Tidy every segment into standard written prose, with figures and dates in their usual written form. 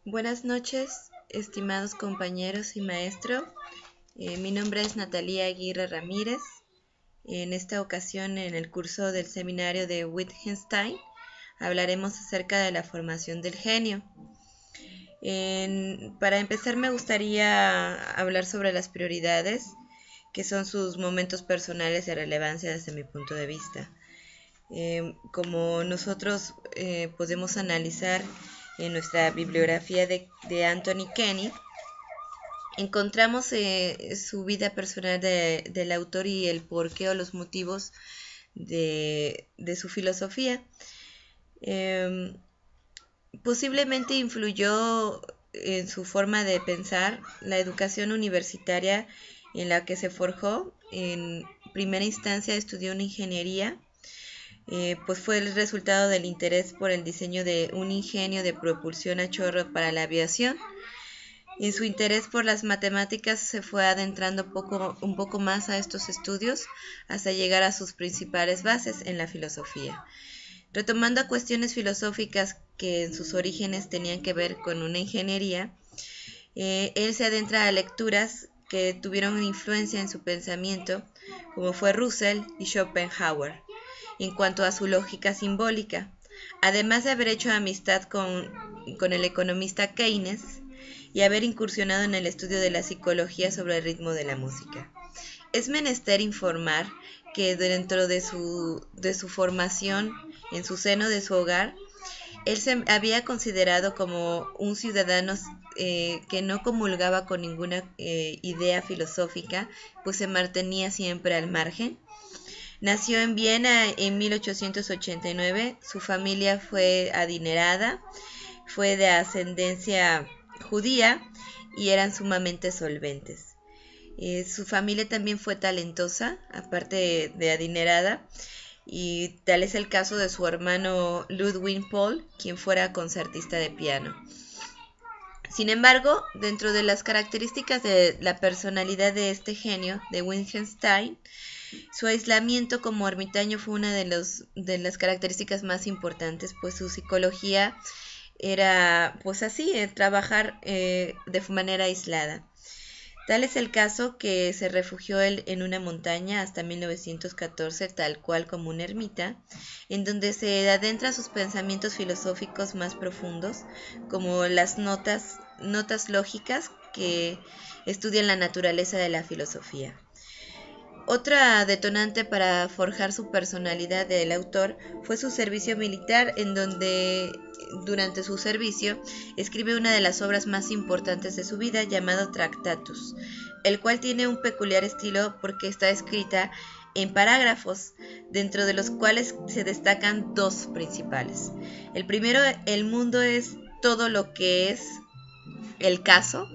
Buenas noches, estimados compañeros y maestro. Mi nombre es Natalia Aguirre Ramírez. En esta ocasión, en el curso del seminario de Wittgenstein, hablaremos acerca de la formación del genio. Para empezar, me gustaría hablar sobre las prioridades, que son sus momentos personales de relevancia desde mi punto de vista. Como nosotros podemos analizar en nuestra bibliografía de Anthony Kenny, encontramos su vida personal del autor y el porqué o los motivos de su filosofía. Posiblemente influyó en su forma de pensar la educación universitaria en la que se forjó. En primera instancia estudió una ingeniería, pues fue el resultado del interés por el diseño de un ingenio de propulsión a chorro para la aviación. En su interés por las matemáticas se fue adentrando un poco más a estos estudios hasta llegar a sus principales bases en la filosofía. Retomando cuestiones filosóficas que en sus orígenes tenían que ver con una ingeniería, él se adentra a lecturas que tuvieron influencia en su pensamiento, como fue Russell y Schopenhauer, en cuanto a su lógica simbólica, además de haber hecho amistad con el economista Keynes y haber incursionado en el estudio de la psicología sobre el ritmo de la música. Es menester informar que dentro de su formación en su seno de su hogar, él se había considerado como un ciudadano que no comulgaba con ninguna idea filosófica, pues se mantenía siempre al margen. Nació en Viena en 1889, su familia fue adinerada, fue de ascendencia judía y eran sumamente solventes. Su familia también fue talentosa, aparte de adinerada, y tal es el caso de su hermano Ludwig Paul, quien fuera concertista de piano. Sin embargo, dentro de las características de la personalidad de este genio, de Wittgenstein, su aislamiento como ermitaño fue una de las características más importantes, pues su psicología era, pues así, trabajar de manera aislada. Tal es el caso que se refugió él en una montaña hasta 1914, tal cual como una ermita, en donde se adentra sus pensamientos filosóficos más profundos, como las notas lógicas que estudian la naturaleza de la filosofía. Otra detonante para forjar su personalidad del autor fue su servicio militar, en donde durante su servicio escribe una de las obras más importantes de su vida, llamado Tractatus, el cual tiene un peculiar estilo porque está escrita en parágrafos, dentro de los cuales se destacan dos principales. El primero, el mundo es todo lo que es el caso,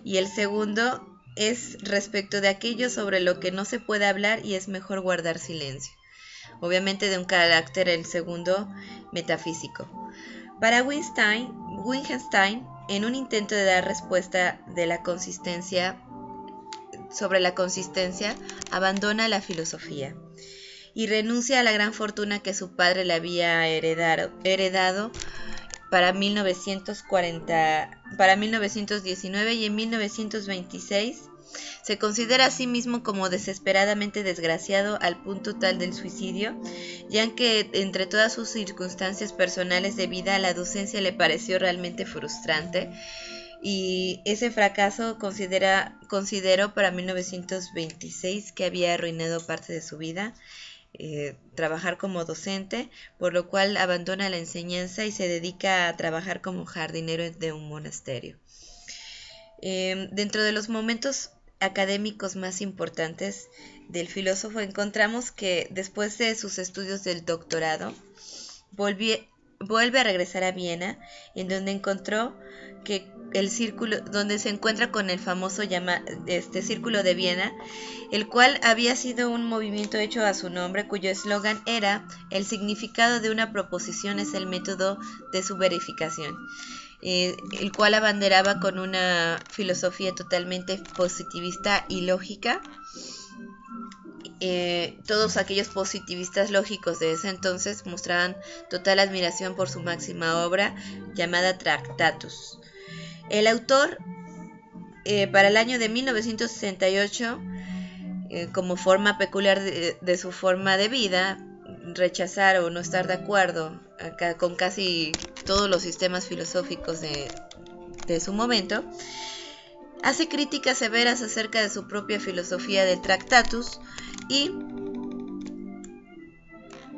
y el segundo es respecto de aquello sobre lo que no se puede hablar y es mejor guardar silencio. Obviamente de un carácter el segundo metafísico. Para Wittgenstein, en un intento de dar respuesta sobre la consistencia, abandona la filosofía y renuncia a la gran fortuna que su padre le había heredado para 1919, y en 1926 se considera a sí mismo como desesperadamente desgraciado al punto tal del suicidio, ya que entre todas sus circunstancias personales de vida la docencia le pareció realmente frustrante, y ese fracaso consideró para 1926 que había arruinado parte de su vida. Trabajar como docente, por lo cual abandona la enseñanza y se dedica a trabajar como jardinero de un monasterio. Dentro de los momentos académicos más importantes del filósofo encontramos que después de sus estudios del doctorado vuelve a regresar a Viena, en donde encontró que donde se encuentra con el famoso Círculo de Viena, el cual había sido un movimiento hecho a su nombre, cuyo eslogan era: el significado de una proposición es el método de su verificación, el cual abanderaba con una filosofía totalmente positivista y lógica. Todos aquellos positivistas lógicos de ese entonces mostraban total admiración por su máxima obra, llamada Tractatus. El autor, para el año de 1968, como forma peculiar de su forma de vida, rechazar o no estar de acuerdo con casi todos los sistemas filosóficos de su momento, hace críticas severas acerca de su propia filosofía del Tractatus y,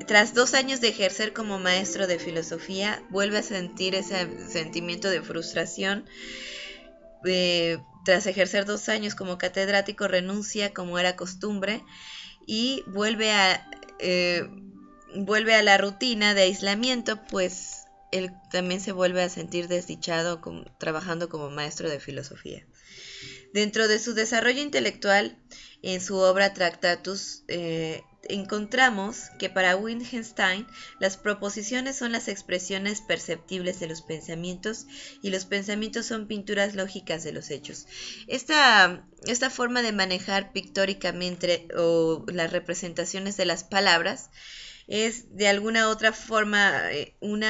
tras 2 años de ejercer como maestro de filosofía, vuelve a sentir ese sentimiento de frustración. Tras ejercer 2 años como catedrático, renuncia como era costumbre y vuelve a la rutina de aislamiento, pues él también se vuelve a sentir desdichado trabajando como maestro de filosofía. Dentro de su desarrollo intelectual, en su obra Tractatus, encontramos que para Wittgenstein las proposiciones son las expresiones perceptibles de los pensamientos y los pensamientos son pinturas lógicas de los hechos. Esta forma de manejar pictóricamente o las representaciones de las palabras es de alguna otra forma un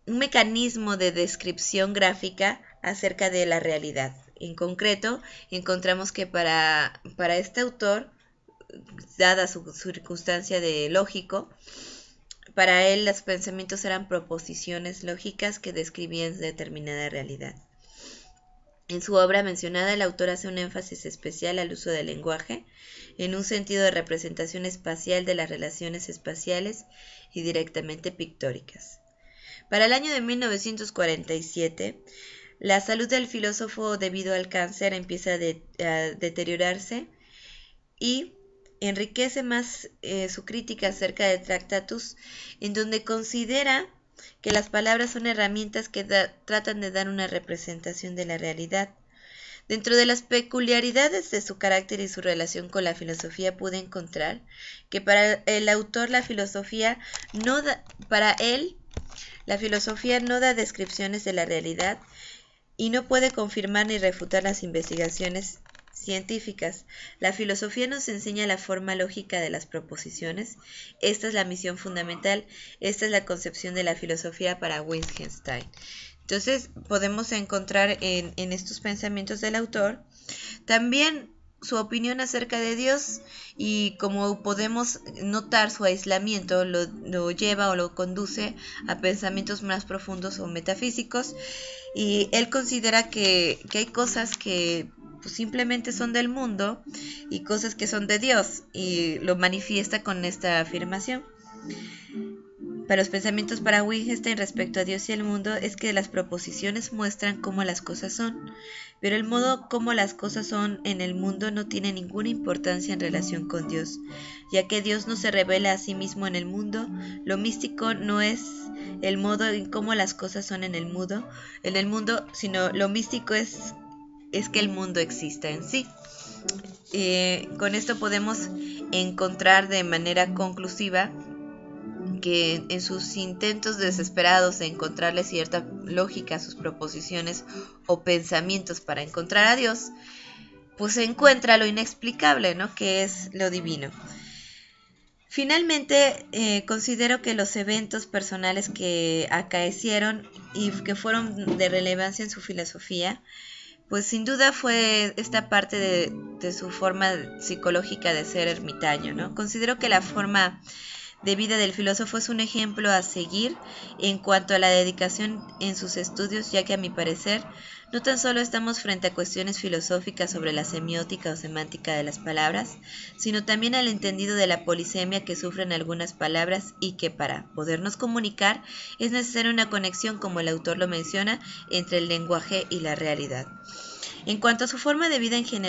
mecanismo de descripción gráfica acerca de la realidad. En concreto, encontramos que para este autor, dada su circunstancia de lógico, para él los pensamientos eran proposiciones lógicas que describían determinada realidad. En su obra mencionada, el autor hace un énfasis especial al uso del lenguaje, en un sentido de representación espacial de las relaciones espaciales y directamente pictóricas. Para el año de 1947, la salud del filósofo debido al cáncer empieza a deteriorarse y enriquece más su crítica acerca de Tractatus, en donde considera que las palabras son herramientas que tratan de dar una representación de la realidad. Dentro de las peculiaridades de su carácter y su relación con la filosofía pude encontrar que para el autor la filosofía no da descripciones de la realidad y no puede confirmar ni refutar las investigaciones científicas. La filosofía nos enseña la forma lógica de las proposiciones. Esta es la misión fundamental. Esta es la concepción de la filosofía para Wittgenstein. Entonces podemos encontrar en estos pensamientos del autor también su opinión acerca de Dios, y como podemos notar, su aislamiento lo lleva o lo conduce a pensamientos más profundos o metafísicos, y él considera que hay cosas que pues simplemente son del mundo y cosas que son de Dios, y lo manifiesta con esta afirmación. Para los pensamientos para Wittgenstein respecto a Dios y el mundo es que las proposiciones muestran cómo las cosas son, pero el modo como las cosas son en el mundo no tiene ninguna importancia en relación con Dios, ya que Dios no se revela a sí mismo en el mundo. Lo místico no es el modo en cómo las cosas son en el mundo, sino lo místico es que el mundo exista en sí. Con esto podemos encontrar de manera conclusiva que en sus intentos desesperados de encontrarle cierta lógica a sus proposiciones o pensamientos para encontrar a Dios, pues se encuentra lo inexplicable, ¿no? Que es lo divino. Finalmente, considero que los eventos personales que acaecieron y que fueron de relevancia en su filosofía, pues sin duda fue esta parte de su forma psicológica de ser ermitaño, ¿no? Considero que la forma de vida del filósofo es un ejemplo a seguir en cuanto a la dedicación en sus estudios, ya que a mi parecer no tan solo estamos frente a cuestiones filosóficas sobre la semiótica o semántica de las palabras, sino también al entendido de la polisemia que sufren algunas palabras y que para podernos comunicar es necesaria una conexión, como el autor lo menciona, entre el lenguaje y la realidad. En cuanto a su forma de vida en general,